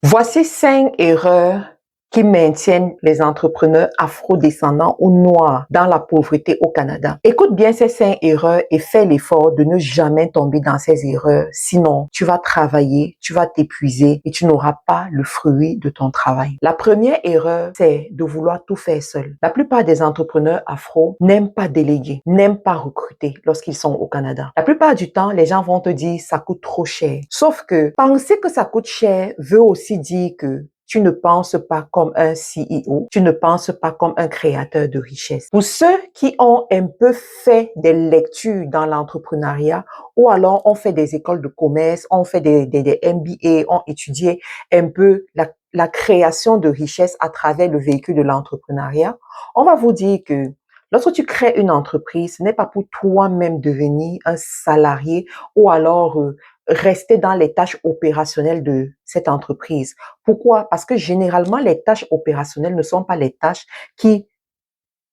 Voici 5 erreurs qui maintiennent les entrepreneurs afro-descendants ou noirs dans la pauvreté au Canada. Écoute bien ces 5 erreurs et fais l'effort de ne jamais tomber dans ces erreurs. Sinon, tu vas travailler, tu vas t'épuiser et tu n'auras pas le fruit de ton travail. La première erreur, c'est de vouloir tout faire seul. La plupart des entrepreneurs afro n'aiment pas déléguer, n'aiment pas recruter lorsqu'ils sont au Canada. La plupart du temps, les gens vont te dire ça coûte trop cher. Sauf que penser que ça coûte cher veut aussi dire que tu ne penses pas comme un CEO, tu ne penses pas comme un créateur de richesse. Pour ceux qui ont un peu fait des lectures dans l'entrepreneuriat ou alors ont fait des écoles de commerce, ont fait des MBA, ont étudié un peu la création de richesse à travers le véhicule de l'entrepreneuriat, on va vous dire que lorsque tu crées une entreprise, ce n'est pas pour toi-même devenir un salarié ou alors rester dans les tâches opérationnelles de cette entreprise. Pourquoi? Parce que généralement, les tâches opérationnelles ne sont pas les tâches qui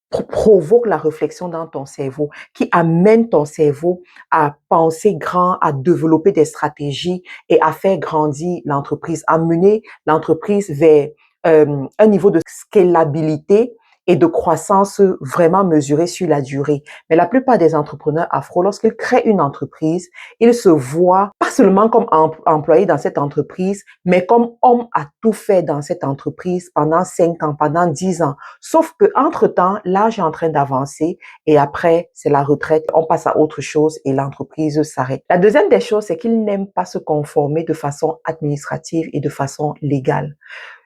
provoquent la réflexion dans ton cerveau, qui amènent ton cerveau à penser grand, à développer des stratégies et à faire grandir l'entreprise, à mener l'entreprise vers un niveau de scalabilité et de croissance vraiment mesurée sur la durée. Mais la plupart des entrepreneurs afro, lorsqu'ils créent une entreprise, ils se voient pas seulement comme employés dans cette entreprise, mais comme homme à tout faire dans cette entreprise pendant 5 ans, pendant 10 ans. Sauf que entre-temps, l'âge est en train d'avancer et après, c'est la retraite, on passe à autre chose et l'entreprise s'arrête. La deuxième des choses, c'est qu'ils n'aiment pas se conformer de façon administrative et de façon légale.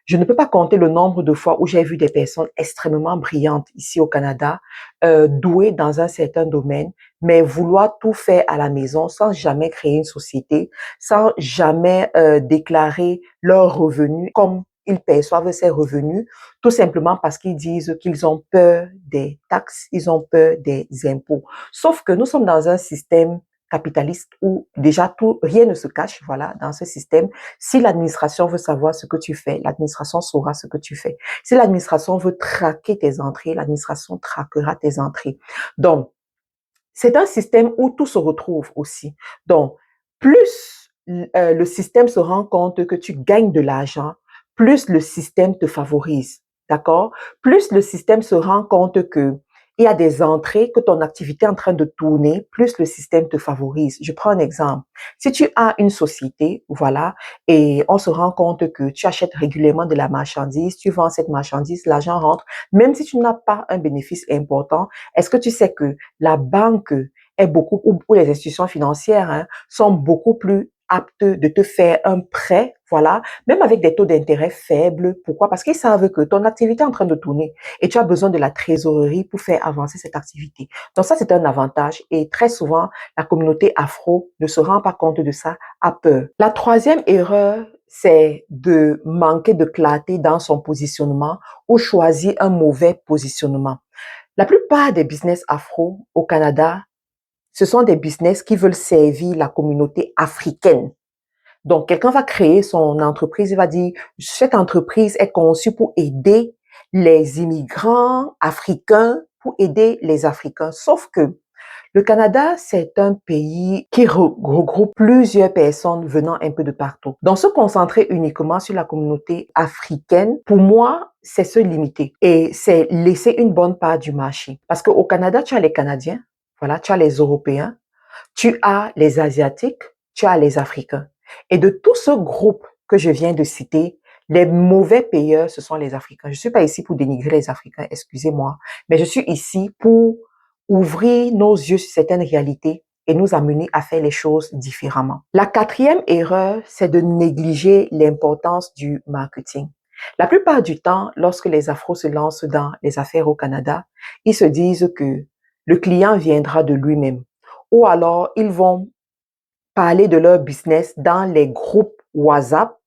Je ne peux pas compter le nombre de fois où j'ai vu des personnes extrêmement brillantes ici au Canada, douées dans un certain domaine, mais vouloir tout faire à la maison sans jamais créer une société, sans jamais déclarer leurs revenus comme ils perçoivent ces revenus, tout simplement parce qu'ils disent qu'ils ont peur des taxes, ils ont peur des impôts. Sauf que nous sommes dans un système capitaliste où déjà tout, rien ne se cache, voilà, dans ce système. Si l'administration veut savoir ce que tu fais, l'administration saura ce que tu fais. Si l'administration veut traquer tes entrées, l'administration traquera tes entrées. Donc, c'est un système où tout se retrouve aussi. Donc, plus le système se rend compte que tu gagnes de l'argent, plus le système te favorise. D'accord? Plus le système se rend compte que il y a des entrées, que ton activité est en train de tourner, plus le système te favorise. Je prends un exemple. Si tu as une société, voilà, et on se rend compte que tu achètes régulièrement de la marchandise, tu vends cette marchandise, l'argent rentre, même si tu n'as pas un bénéfice important, est-ce que tu sais que la banque est beaucoup, ou les institutions financières sont beaucoup plus aptes de te faire un prêt, voilà, même avec des taux d'intérêt faibles. Pourquoi? Parce qu'ils savent que ton activité est en train de tourner et tu as besoin de la trésorerie pour faire avancer cette activité. Donc ça, c'est un avantage et très souvent, la communauté afro ne se rend pas compte de ça, a peur. La troisième erreur, c'est de manquer de clarté dans son positionnement ou choisir un mauvais positionnement. La plupart des business afro au Canada, ce sont des business qui veulent servir la communauté africaine. Donc, quelqu'un va créer son entreprise, il va dire, cette entreprise est conçue pour aider les immigrants africains, pour aider les Africains. Sauf que le Canada, c'est un pays qui regroupe plusieurs personnes venant un peu de partout. Donc, se concentrer uniquement sur la communauté africaine, pour moi, c'est se limiter et c'est laisser une bonne part du marché. Parce qu'au Canada, tu as les Canadiens, voilà, tu as les Européens, tu as les Asiatiques, tu as les Africains. Et de tout ce groupe que je viens de citer, les mauvais payeurs, ce sont les Africains. Je ne suis pas ici pour dénigrer les Africains, excusez-moi, mais je suis ici pour ouvrir nos yeux sur certaines réalités et nous amener à faire les choses différemment. La quatrième erreur, c'est de négliger l'importance du marketing. La plupart du temps, lorsque les Afros se lancent dans les affaires au Canada, ils se disent que le client viendra de lui-même. Ou alors, ils vont parler de leur business dans les groupes WhatsApp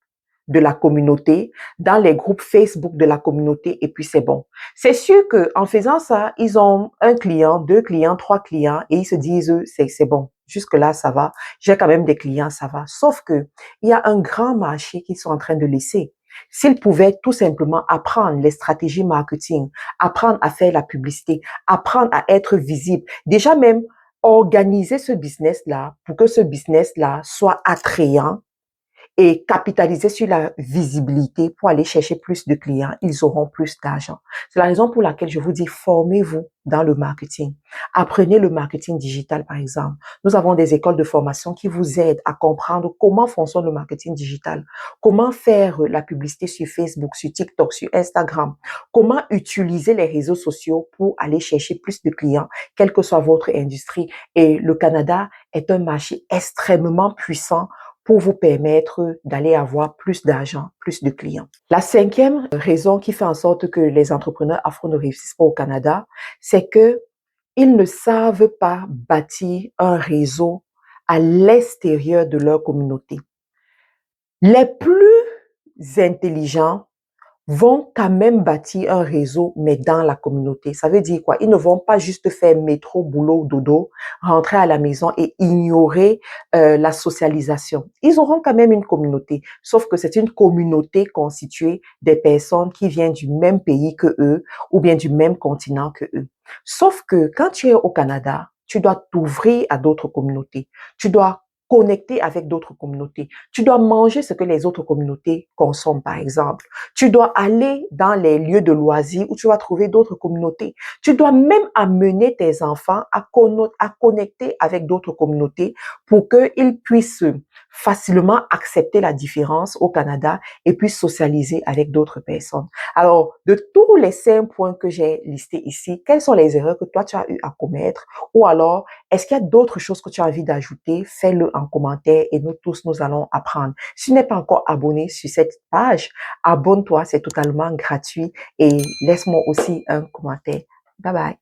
de la communauté, dans les groupes Facebook de la communauté, et puis c'est bon. C'est sûr qu'en faisant ça, ils ont un client, 2 clients, 3 clients, et ils se disent, c'est bon, jusque-là, ça va, j'ai quand même des clients, ça va. Sauf que il y a un grand marché qu'ils sont en train de laisser. S'ils pouvaient tout simplement apprendre les stratégies marketing, apprendre à faire la publicité, apprendre à être visible, déjà même organiser ce business-là pour que ce business-là soit attrayant, et capitaliser sur la visibilité pour aller chercher plus de clients, ils auront plus d'argent. C'est la raison pour laquelle je vous dis, formez-vous dans le marketing. Apprenez le marketing digital, par exemple. Nous avons des écoles de formation qui vous aident à comprendre comment fonctionne le marketing digital, comment faire la publicité sur Facebook, sur TikTok, sur Instagram, comment utiliser les réseaux sociaux pour aller chercher plus de clients, quelle que soit votre industrie. Et le Canada est un marché extrêmement puissant pour vous permettre d'aller avoir plus d'argent, plus de clients. La cinquième raison qui fait en sorte que les entrepreneurs afro ne réussissent pas au Canada, c'est que ils ne savent pas bâtir un réseau à l'extérieur de leur communauté. Les plus intelligents vont quand même bâtir un réseau, mais dans la communauté. Ça veut dire quoi? Ils ne vont pas juste faire métro, boulot, dodo, rentrer à la maison et ignorer la socialisation. Ils auront quand même une communauté, sauf que c'est une communauté constituée des personnes qui viennent du même pays que eux ou bien du même continent que eux. Sauf que quand tu es au Canada, tu dois t'ouvrir à d'autres communautés. Tu dois connecter avec d'autres communautés. Tu dois manger ce que les autres communautés consomment, par exemple. Tu dois aller dans les lieux de loisirs où tu vas trouver d'autres communautés. Tu dois même amener tes enfants à connecter avec d'autres communautés pour qu'ils puissent facilement accepter la différence au Canada et puissent socialiser avec d'autres personnes. Alors, de tous les 5 points que j'ai listés ici, quelles sont les erreurs que toi tu as eu à commettre? Ou alors, est-ce qu'il y a d'autres choses que tu as envie d'ajouter? Fais-le en commentaire et nous tous, nous allons apprendre. Si tu n'es pas encore abonné sur cette page, abonne-toi, c'est totalement gratuit et laisse-moi aussi un commentaire. Bye bye.